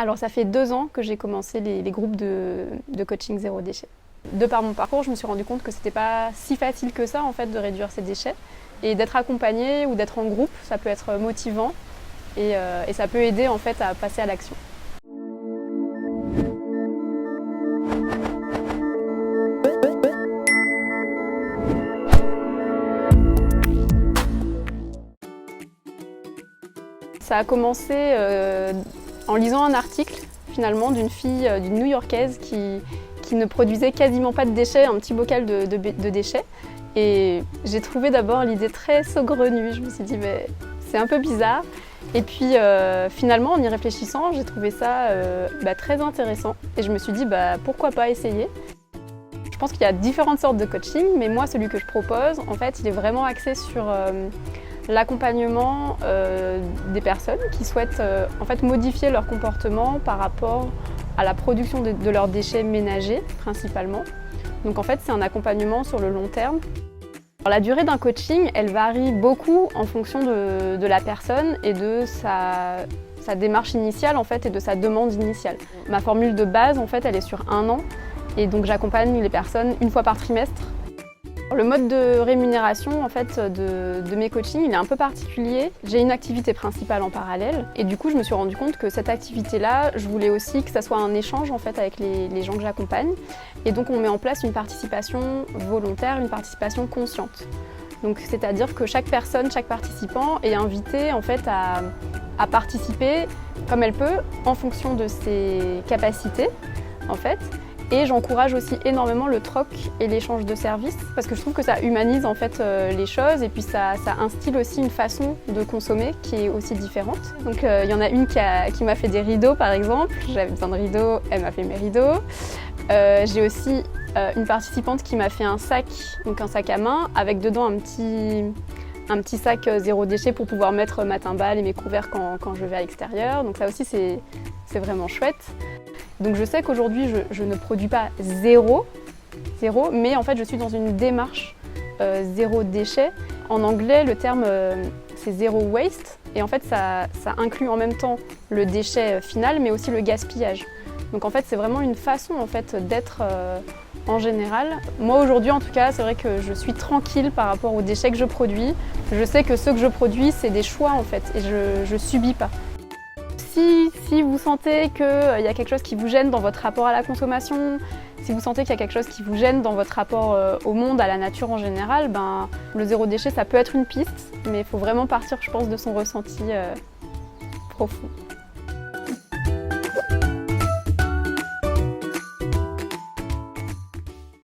Alors ça fait 2 ans que j'ai commencé les groupes de coaching zéro déchet. De par mon parcours, je me suis rendu compte que c'était pas si facile que ça en fait de réduire ses déchets. Et d'être accompagné ou d'être en groupe, ça peut être motivant et ça peut aider en fait à passer à l'action. Ça a commencé en lisant un article finalement d'une fille, d'une New-Yorkaise qui ne produisait quasiment pas de déchets, un petit bocal de déchets. Et j'ai trouvé d'abord l'idée très saugrenue, je me suis dit mais c'est un peu bizarre. Et puis finalement en y réfléchissant, j'ai trouvé ça très intéressant et je me suis dit pourquoi pas essayer. Je pense qu'il y a différentes sortes de coaching, mais moi celui que je propose, en fait, il est vraiment axé sur l'accompagnement des personnes qui souhaitent en fait modifier leur comportement par rapport à la production de leurs déchets ménagers principalement. Donc en fait c'est un accompagnement sur le long terme. Alors, la durée d'un coaching, elle varie beaucoup en fonction de la personne et de sa démarche initiale en fait, et de sa demande initiale. Ma formule de base en fait elle est sur 1 an et donc j'accompagne les personnes 1 fois par trimestre. Le mode de rémunération en fait, de mes coachings il est un peu particulier. J'ai une activité principale en parallèle et du coup je me suis rendu compte que cette activité-là, je voulais aussi que ça soit un échange en fait, avec les gens que j'accompagne. Et donc on met en place une participation volontaire, une participation consciente. Donc c'est-à-dire que chaque personne, chaque participant est invité en fait, à participer comme elle peut en fonction de ses capacités en fait. Et j'encourage aussi énormément le troc et l'échange de services parce que je trouve que ça humanise en fait les choses et puis ça instille aussi une façon de consommer qui est aussi différente. Donc il y en a une qui m'a fait des rideaux par exemple, j'avais besoin de rideaux, elle m'a fait mes rideaux. J'ai aussi une participante qui m'a fait un sac, donc un sac à main avec dedans un petit sac zéro déchet pour pouvoir mettre ma timbale et mes couverts quand je vais à l'extérieur. Donc ça aussi c'est vraiment chouette. Donc je sais qu'aujourd'hui je ne produis pas zéro, mais en fait je suis dans une démarche zéro déchet. En anglais le terme c'est zéro waste et en fait ça inclut en même temps le déchet final mais aussi le gaspillage. Donc en fait c'est vraiment une façon en fait, d'être en général. Moi aujourd'hui en tout cas c'est vrai que je suis tranquille par rapport aux déchets que je produis. Je sais que ceux que je produis c'est des choix en fait et je subis pas. Si vous sentez qu'il y a quelque chose qui vous gêne dans votre rapport à la consommation, si vous sentez qu'il y a quelque chose qui vous gêne dans votre rapport au monde, à la nature en général, le zéro déchet ça peut être une piste, mais il faut vraiment partir je pense de son ressenti profond.